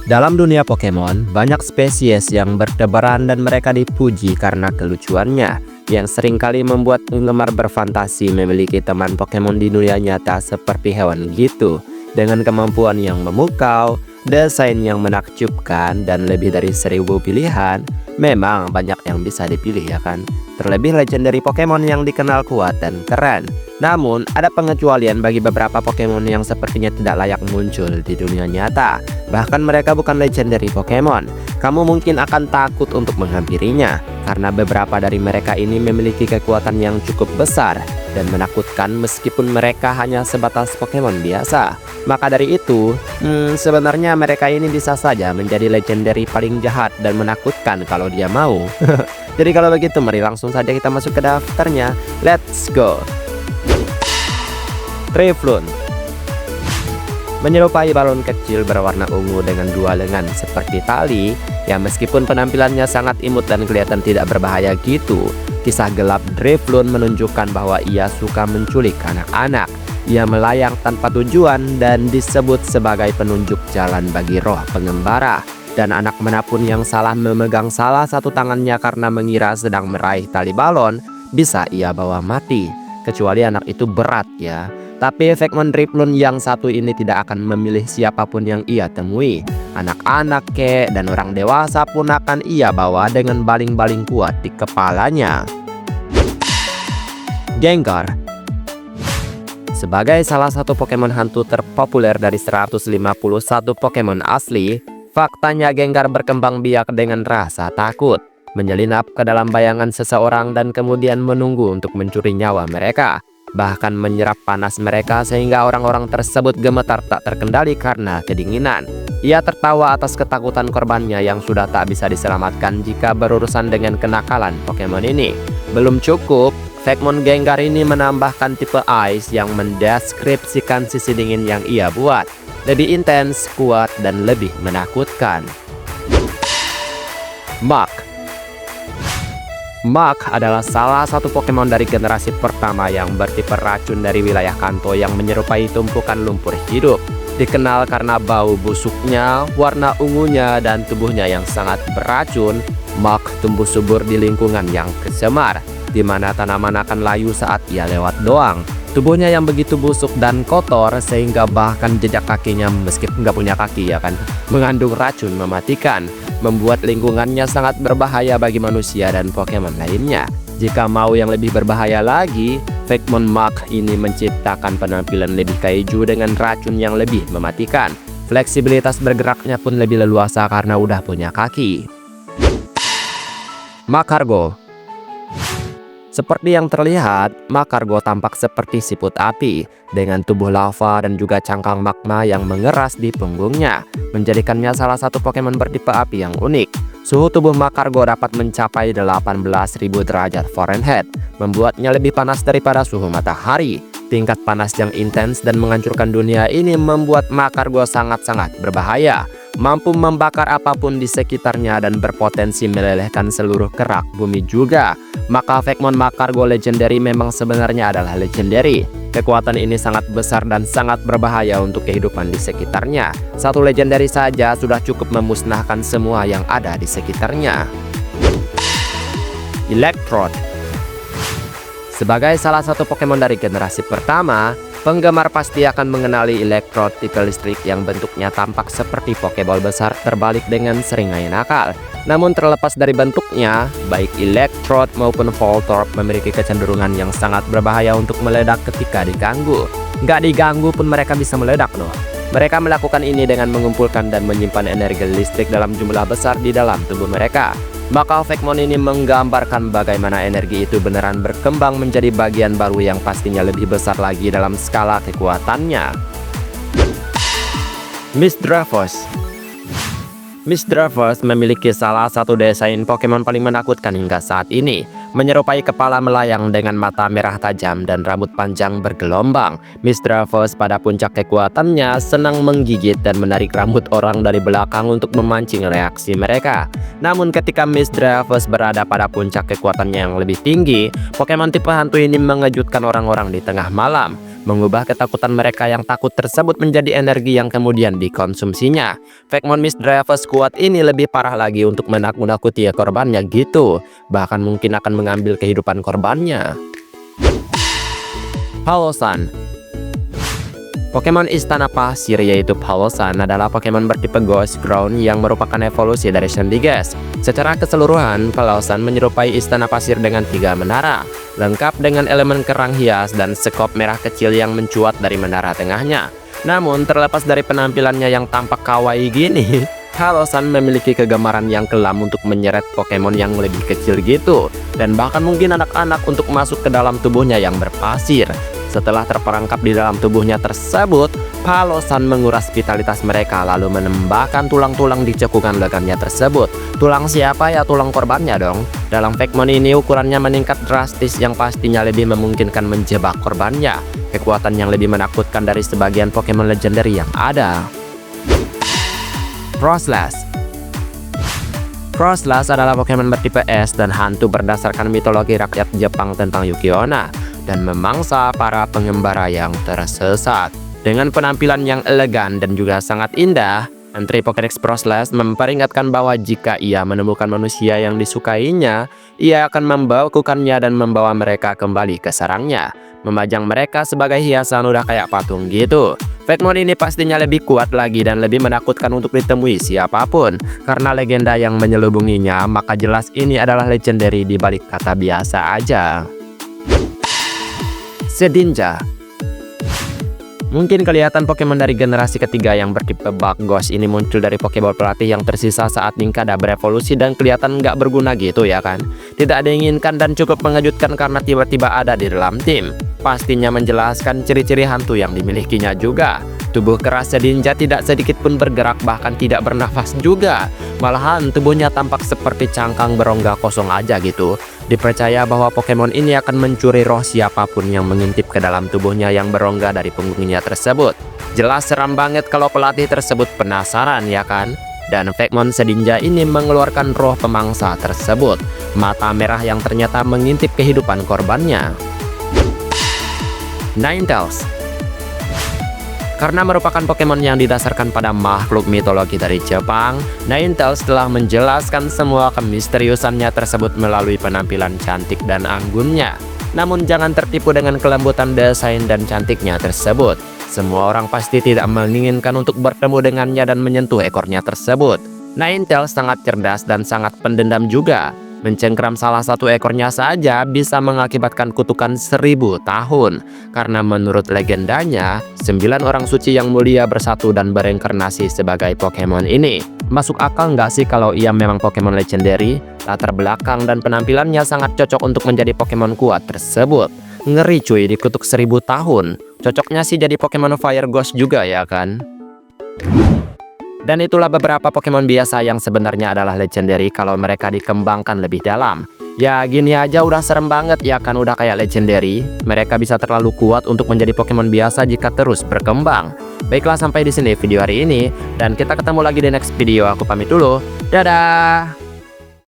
Dalam dunia Pokemon, banyak spesies yang bertebaran dan mereka dipuji karena kelucuannya, yang seringkali membuat penggemar berfantasi memiliki teman Pokemon di dunia nyata seperti hewan gitu. Dengan kemampuan yang memukau, desain yang menakjubkan, dan lebih dari 1000 pilihan, memang banyak yang bisa dipilih ya kan? Terlebih legendary Pokemon yang dikenal kuat dan keren. Namun, ada pengecualian bagi beberapa Pokemon yang sepertinya tidak layak muncul di dunia nyata. Bahkan mereka bukan legendary Pokemon. Kamu mungkin akan takut untuk menghampirinya, karena beberapa dari mereka ini memiliki kekuatan yang cukup besar dan menakutkan meskipun mereka hanya sebatas Pokemon biasa. Maka dari itu, sebenarnya mereka ini bisa saja menjadi legendary paling jahat dan menakutkan kalau dia mau. Jadi kalau begitu, mari langsung saja kita masuk ke daftarnya. Let's go! Drifloon menyerupai balon kecil berwarna ungu dengan 2 lengan seperti tali, yang meskipun penampilannya sangat imut dan kelihatan tidak berbahaya gitu, kisah gelap Drifloon menunjukkan bahwa ia suka menculik anak-anak. Ia melayang tanpa tujuan dan disebut sebagai penunjuk jalan bagi roh pengembara. Dan anak manapun yang salah memegang salah satu tangannya karena mengira sedang meraih tali balon, bisa ia bawa mati. Kecuali anak itu berat ya. Tapi Vekmon Drifloon yang satu ini tidak akan memilih siapapun yang ia temui. Anak-anak kek dan orang dewasa pun akan ia bawa dengan baling-baling kuat di kepalanya. Gengar sebagai salah satu Pokemon hantu terpopuler dari 151 Pokemon asli, faktanya Gengar berkembang biak dengan rasa takut, menyelinap ke dalam bayangan seseorang dan kemudian menunggu untuk mencuri nyawa mereka. Bahkan menyerap panas mereka sehingga orang-orang tersebut gemetar tak terkendali karena kedinginan. Ia tertawa atas ketakutan korbannya yang sudah tak bisa diselamatkan jika berurusan dengan kenakalan Pokemon ini. Belum cukup, Vekmon Gengar ini menambahkan tipe Ice yang mendeskripsikan sisi dingin yang ia buat. Lebih intens, kuat, dan lebih menakutkan. Muk adalah salah satu Pokemon dari generasi pertama yang bertipe racun dari wilayah Kanto yang menyerupai tumpukan lumpur hidup. Dikenal karena bau busuknya, warna ungunya, dan tubuhnya yang sangat beracun, Muk tumbuh subur di lingkungan yang kesemar, di mana tanaman akan layu saat ia lewat doang. Tubuhnya yang begitu busuk dan kotor sehingga bahkan jejak kakinya meskipun nggak punya kaki ya kan, mengandung racun mematikan, membuat lingkungannya sangat berbahaya bagi manusia dan Pokemon lainnya. Jika mau yang lebih berbahaya lagi, Vekmon Muk ini menciptakan penampilan lebih kaiju dengan racun yang lebih mematikan. Fleksibilitas bergeraknya pun lebih leluasa karena udah punya kaki. Magcargo. Seperti yang terlihat, Magcargo tampak seperti siput api dengan tubuh lava dan juga cangkang magma yang mengeras di punggungnya, menjadikannya salah satu Pokemon bertipe api yang unik. Suhu tubuh Magcargo dapat mencapai 18.000 derajat Fahrenheit, membuatnya lebih panas daripada suhu matahari. Tingkat panas yang intens dan menghancurkan dunia ini membuat Magcargo sangat-sangat berbahaya, mampu membakar apapun di sekitarnya dan berpotensi melelehkan seluruh kerak bumi juga. Maka Vekmon Magcargo Legendary memang sebenarnya adalah legendary. Kekuatan ini sangat besar dan sangat berbahaya untuk kehidupan di sekitarnya. Satu legendary saja sudah cukup memusnahkan semua yang ada di sekitarnya. Electrode. Sebagai salah satu Pokemon dari generasi pertama, penggemar pasti akan mengenali Electrode tipe listrik yang bentuknya tampak seperti Pokeball besar terbalik dengan seringai nakal. Namun terlepas dari bentuknya, baik Electrode maupun Voltorb memiliki kecenderungan yang sangat berbahaya untuk meledak ketika diganggu. Nggak diganggu pun mereka bisa meledak loh. Mereka melakukan ini dengan mengumpulkan dan menyimpan energi listrik dalam jumlah besar di dalam tubuh mereka. Maka Vekmon ini menggambarkan bagaimana energi itu beneran berkembang menjadi bagian baru yang pastinya lebih besar lagi dalam skala kekuatannya. Misdreavus memiliki salah satu desain Pokemon paling menakutkan hingga saat ini. Menyerupai kepala melayang dengan mata merah tajam dan rambut panjang bergelombang, Misdreavus pada puncak kekuatannya senang menggigit dan menarik rambut orang dari belakang untuk memancing reaksi mereka. Namun ketika Misdreavus berada pada puncak kekuatannya yang lebih tinggi, Pokemon tipe hantu ini mengejutkan orang-orang di tengah malam. mengubah ketakutan mereka yang takut tersebut menjadi energi yang kemudian dikonsumsinya. Fakemon Misdriver Squad ini lebih parah lagi untuk menakut-nakuti korbannya gitu, bahkan mungkin akan mengambil kehidupan korbannya. Palosan. Pokemon Istana Pasir yaitu Palosan adalah Pokemon bertipe Ghost Ground yang merupakan evolusi dari Sandygast. Secara keseluruhan, Palosan menyerupai Istana Pasir dengan 3 menara, lengkap dengan elemen kerang hias dan sekop merah kecil yang mencuat dari menara tengahnya. Namun, terlepas dari penampilannya yang tampak kawaii gini, Palosan memiliki kegemaran yang kelam untuk menyeret Pokemon yang lebih kecil gitu, dan bahkan mungkin anak-anak untuk masuk ke dalam tubuhnya yang berpasir. Setelah terperangkap di dalam tubuhnya tersebut, Palosan menguras vitalitas mereka lalu menembakkan tulang-tulang di cekungan lengannya tersebut. Tulang siapa ya? Tulang korbannya dong. Dalam Fakemon ini ukurannya meningkat drastis yang pastinya lebih memungkinkan menjebak korbannya. Kekuatan yang lebih menakutkan dari sebagian Pokemon legendary yang ada. Froslass. Froslass adalah Pokemon bertipe es dan hantu berdasarkan mitologi rakyat Jepang tentang Yuki-onna, dan memangsa para pengembara yang tersesat. Dengan penampilan yang elegan dan juga sangat indah, Entry Pokédex Froslass memperingatkan bahwa jika ia menemukan manusia yang disukainya, ia akan membakukannya dan membawa mereka kembali ke sarangnya, memajang mereka sebagai hiasan udah kayak patung gitu. Fakemon ini pastinya lebih kuat lagi dan lebih menakutkan untuk ditemui siapapun. Karena legenda yang menyelubunginya, maka jelas ini adalah legendary di balik kata biasa aja. Shedinja. Mungkin kelihatan Pokemon dari generasi ketiga yang bertipe Bug Ghost ini muncul dari Pokeball pelatih yang tersisa saat Nincada berevolusi dan kelihatan nggak berguna gitu ya kan. Tidak diinginkan dan cukup mengejutkan karena tiba-tiba ada di dalam tim. Pastinya menjelaskan ciri-ciri hantu yang dimilikinya juga. Tubuh keras Shedinja tidak sedikit pun bergerak, bahkan tidak bernafas juga. Malahan tubuhnya tampak seperti cangkang berongga kosong aja gitu. Dipercaya bahwa Pokemon ini akan mencuri roh siapapun yang mengintip ke dalam tubuhnya yang berongga dari punggungnya tersebut. Jelas seram banget kalau pelatih tersebut penasaran ya kan? Dan Fakemon Shedinja ini mengeluarkan roh pemangsa tersebut. Mata merah yang ternyata mengintip kehidupan korbannya. Ninetales. Karena merupakan Pokemon yang didasarkan pada makhluk mitologi dari Jepang, Ninetales telah menjelaskan semua kemisteriusannya tersebut melalui penampilan cantik dan anggunnya. Namun jangan tertipu dengan kelembutan desain dan cantiknya tersebut. Semua orang pasti tidak menginginkan untuk bertemu dengannya dan menyentuh ekornya tersebut. Ninetales sangat cerdas dan sangat pendendam juga. Mencengkram salah satu ekornya saja bisa mengakibatkan kutukan 1000 tahun. Karena menurut legendanya, 9 orang suci yang mulia bersatu dan bereinkarnasi sebagai Pokemon ini. Masuk akal nggak sih kalau ia memang Pokemon legendary? Latar belakang dan penampilannya sangat cocok untuk menjadi Pokemon kuat tersebut. Ngeri cuy, dikutuk 1000 tahun. Cocoknya sih jadi Pokemon Fire Ghost juga ya kan? Dan itulah beberapa Pokemon biasa yang sebenarnya adalah legendary kalau mereka dikembangkan lebih dalam. Ya gini aja udah serem banget ya kan, udah kayak legendary. Mereka bisa terlalu kuat untuk menjadi Pokemon biasa jika terus berkembang. Baiklah, sampai di sini video hari ini dan kita ketemu lagi di next video. Aku pamit dulu. Dadah.